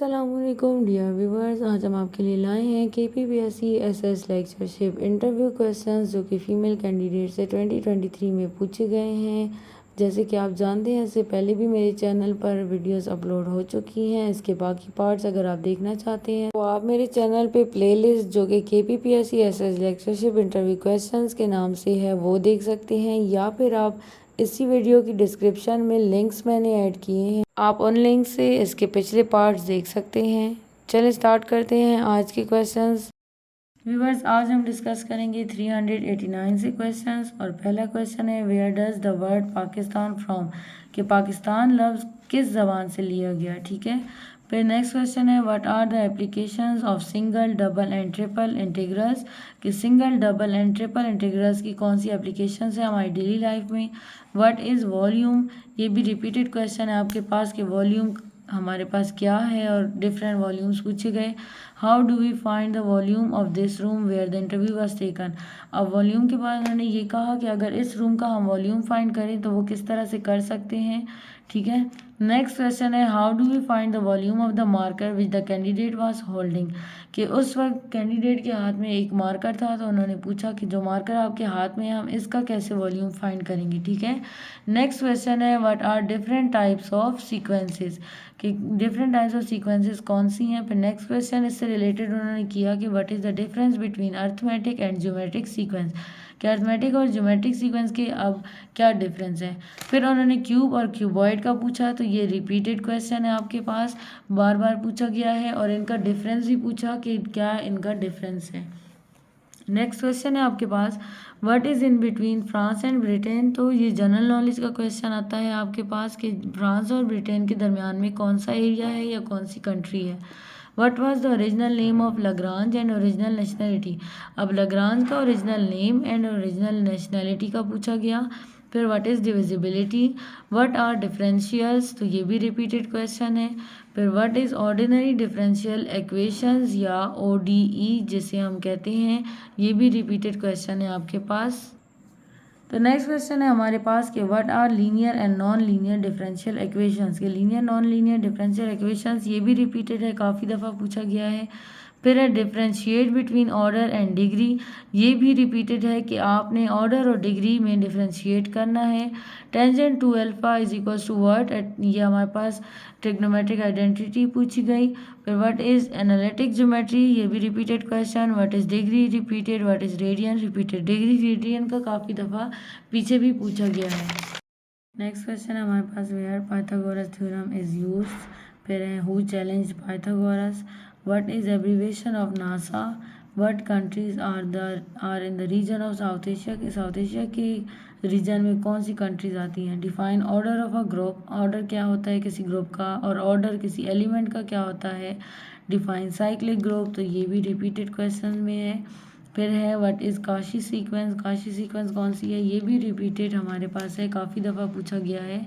अस्सलामुअलैकुम dear viewers, आज हम आपके लिए लाए हैं KPPSC SS lectureship interview questions जो कि फ़ीमेल कैंडिडेट से 2023 में पूछे गए हैं। जैसे कि आप जानते हैं, इससे पहले भी मेरे चैनल पर वीडियोस अपलोड हो चुकी हैं। इसके बाकी पार्ट्स अगर आप देखना चाहते हैं तो आप मेरे चैनल पे प्लेलिस्ट जो कि KPPSC SS lectureship interview questions के नाम से है वो देख सकते हैं, या फिर आप इसी वीडियो की डिस्क्रिप्शन में लिंक्स मैंने ऐड किए हैं, आप उन लिंक से इसके पिछले पार्ट्स देख सकते हैं। चलिए स्टार्ट करते हैं आज के क्वेश्चंस। व्यूवर्स, आज हम डिस्कस करेंगे 389 से क्वेश्चंस। और पहला क्वेश्चन है, where does the word Pakistan from, कि पाकिस्तान लफ्ज़ किस ज़बान से लिया गया। ठीक है। फिर नेक्स्ट क्वेश्चन है, what are the applications of single, double and triple integrals, कि single, double and triple integrals की कौन सी एप्लीकेशंस है हमारी डेली लाइफ में। व्हाट इज़ वॉल्यूम, ये भी रिपीटेड क्वेश्चन है आपके पास कि वॉल्यूम हमारे पास क्या है, और डिफरेंट वॉल्यूम्स पूछे गए। How do we find the volume of this room where the interview was taken. अब वॉल्यूम के बाद उन्होंने ये कहा कि अगर इस रूम का हम वॉल्यूम फाइंड करें तो वो किस तरह से कर सकते हैं। ठीक है। नेक्स्ट क्वेश्चन है, how do we find the volume of the marker which the candidate was holding, कि उस वक्त कैंडिडेट के हाथ में एक मार्कर था, तो उन्होंने पूछा कि जो मार्कर आपके हाथ में है हम इसका कैसे वॉल्यूम फाइंड करेंगे। ठीक है। नेक्स्ट क्वेश्चन है, what are different types of sequences, कि डिफरेंट टाइप्स ऑफ सीक्वेंसेस कौन सी हैं। फिर नेक्स्ट क्वेश्चन इससे रिलेटेड उन्होंने किया कि what is the difference between arithmetic and geometric sequence, कि अर्थमेटिक और ज्योमेट्रिक सीक्वेंस के अब क्या डिफरेंस है। फिर उन्होंने क्यूब और क्यूबॉइड का पूछा, तो ये रिपीटेड क्वेश्चन है आपके पास, बार बार पूछा गया है, और इनका डिफरेंस भी पूछा कि क्या इनका डिफरेंस है। नेक्स्ट क्वेश्चन है आपके पास, what is in between France and Britain, तो ये जनरल नॉलेज का क्वेश्चन आता है आपके पास कि फ्रांस और ब्रिटेन के दरमियान में कौन सा एरिया है या कौन सी कंट्री है। What was the original name of Lagrange and original nationality, अब लाग्रांज का original name and original nationality का पूछा गया। फिर what is divisibility, what are differentials, तो ये भी रिपीटेड क्वेश्चन है। फिर what is ordinary differential equations या ODE जिसे हम कहते हैं, ये भी रिपीटेड क्वेश्चन है आपके पास। तो नेक्स्ट क्वेश्चन है हमारे पास कि what are linear and non linear differential equations, के linear non linear differential equations ये भी रिपीटेड है, काफ़ी दफ़ा पूछा गया है। फिर है differentiate between order and degree, ये भी रिपीटेड है कि आपने ऑर्डर और डिग्री में डिफरेंशिएट करना है। Tangent to alpha is equals to what, ये हमारे पास ट्रिग्नोमेट्रिक आइडेंटिटी पूछी गई। फिर व्हाट इज़ एनालिटिक ज्योमेट्री, ये भी repeated question. What is degree, repeated. What is radian, repeated. Degree radian का काफ़ी दफ़ा पीछे भी पूछा गया है। नेक्स्ट क्वेश्चन है हमारे पास, where Pythagoras theorem is used. फिर है, who challenge Pythagoras, what is abbreviation of NASA, what countries are in the region of south Asia, के साउथ एशिया के रीजन में कौन सी कंट्रीज आती हैं। Define order of a group, order क्या होता है किसी ग्रुप का, और ऑर्डर किसी एलिमेंट का क्या होता है। डिफाइन साइक्लिक ग्रुप, तो ये भी रिपीटेड क्वेश्चन में है। फिर है, what is Kashi sequence, Kashi sequence कौन सी है, ये भी रिपीटेड हमारे पास है, काफ़ी दफ़ा पूछा गया है।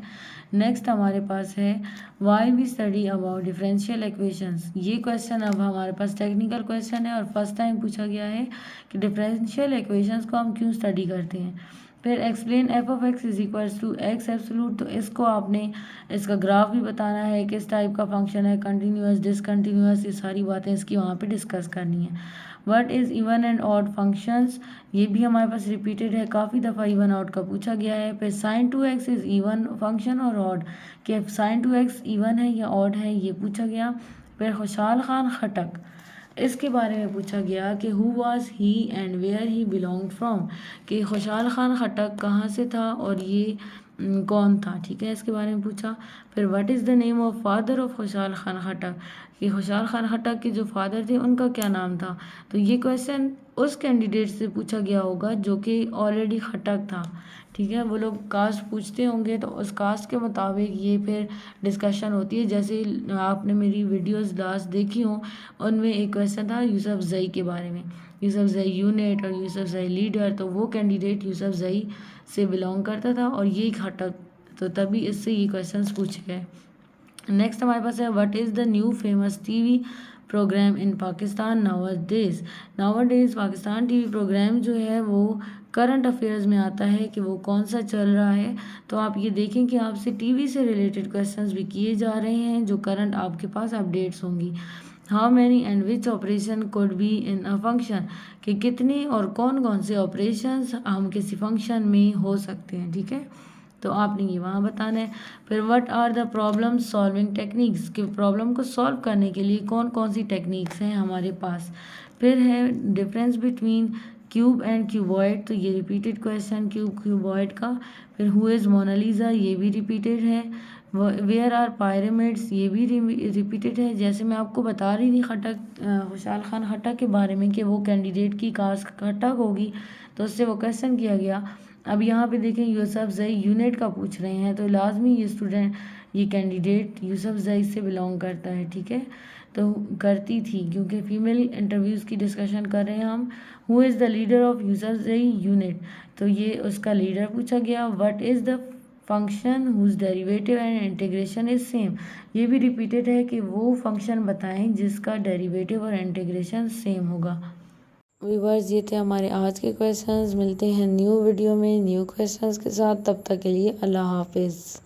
नेक्स्ट हमारे पास है, why we study about differential equations, ये क्वेश्चन अब हमारे पास टेक्निकल क्वेश्चन है और फर्स्ट टाइम पूछा गया है कि डिफरेंशियल इक्वेशंस को हम क्यों स्टडी करते हैं। फिर explain F of X is equals to X absolute, तो इसको आपने इसका ग्राफ भी बताना है, किस टाइप का फंक्शन है, कंटिन्यूस, डिसकंटिन्यूस, ये सारी बातें इसकी वहाँ पे डिस्कस करनी है। What is even and odd functions, ये भी हमारे पास रिपीटेड है, काफ़ी दफ़ा इवन ऑड का पूछा गया है। फिर sign to x is even function और ऑड, कि साइन टू एक्स इवन है या ऑड है, ये पूछा गया। फिर खुशहाल खान खटक, इसके बारे में पूछा गया कि who was he and where he belong from, कि खुशहाल खान खटक कहाँ से था और ये कौन था। ठीक है, इसके बारे में पूछा। फिर what is the name of father of खुशहाल खान खटक, कि खुशहाल खान खटक के जो फादर थे उनका क्या नाम था। तो ये क्वेश्चन उस कैंडिडेट से पूछा गया होगा जो कि ऑलरेडी खटक था। ठीक है, वो लोग कास्ट पूछते होंगे तो उस कास्ट के मुताबिक ये फिर डिस्कशन होती है। जैसे आपने मेरी वीडियोस लास्ट देखी हो, उनमें एक क्वेश्चन था यूसुफ जई के बारे में, यूसुफ जई यूनिट और यूसुफ जई लीडर, तो वो कैंडिडेट यूसुफ जई से बिलोंग करता था और ये खटक, तो तभी इससे ये क्वेश्चंस पूछे गए। नेक्स्ट हमारे पास है, what is the new famous TV program in Pakistan nowadays, Pakistan TV program जो है वो करंट अफेयर्स में आता है कि वो कौन सा चल रहा है। तो आप ये देखें कि आपसे टीवी से रिलेटेड क्वेश्चंस भी किए जा रहे हैं जो करंट आपके पास अपडेट्स होंगी। How many and which operation could be in a function, कि कितने और कौन कौन से ऑपरेशंस हम किसी फंक्शन में हो सकते हैं, ठीक है। तो आपने ये वहाँ बताना है। फिर what are the problem solving techniques, कि प्रॉब्लम को सॉल्व करने के लिए कौन कौन सी टेक्निक्स हैं हमारे पास। फिर है difference between cube and cuboid, तो ये रिपीटेड क्वेश्चन क्यूब क्यूबॉइड का। फिर हु इज़ मोनालिसा, ये भी रिपीटेड है। वेयर आर पायरामिड्स, ये भी रिपीटेड है। जैसे मैं आपको बता रही थी खटक, खुशहाल खान खट्टक के बारे में कि वो कैंडिडेट की कास्ट खट्टक होगी, तो उससे वो क्वेश्चन किया गया। अब यहाँ पे देखें यूसुफ जई यूनिट का पूछ रहे हैं, तो लाजमी ये स्टूडेंट ये कैंडिडेट यूसुफ जई से बिलोंग करता है, ठीक है। तो करती थी, क्योंकि फीमेल इंटरव्यूज़ की डिस्कशन कर रहे हैं हम। Who is the leader of Yousafzai unit, तो ये उसका लीडर पूछा गया। What is the function whose derivative and integration is same, ये भी रिपीटेड है कि वो फंक्शन बताएं जिसका डेरिवेटिव और इंटीग्रेशन सेम होगा। व्यूअर्स, ये थे हमारे आज के क्वेश्चंस। मिलते हैं न्यू वीडियो में न्यू क्वेश्चंस के साथ, तब तक के लिए अल्लाह हाफिज़।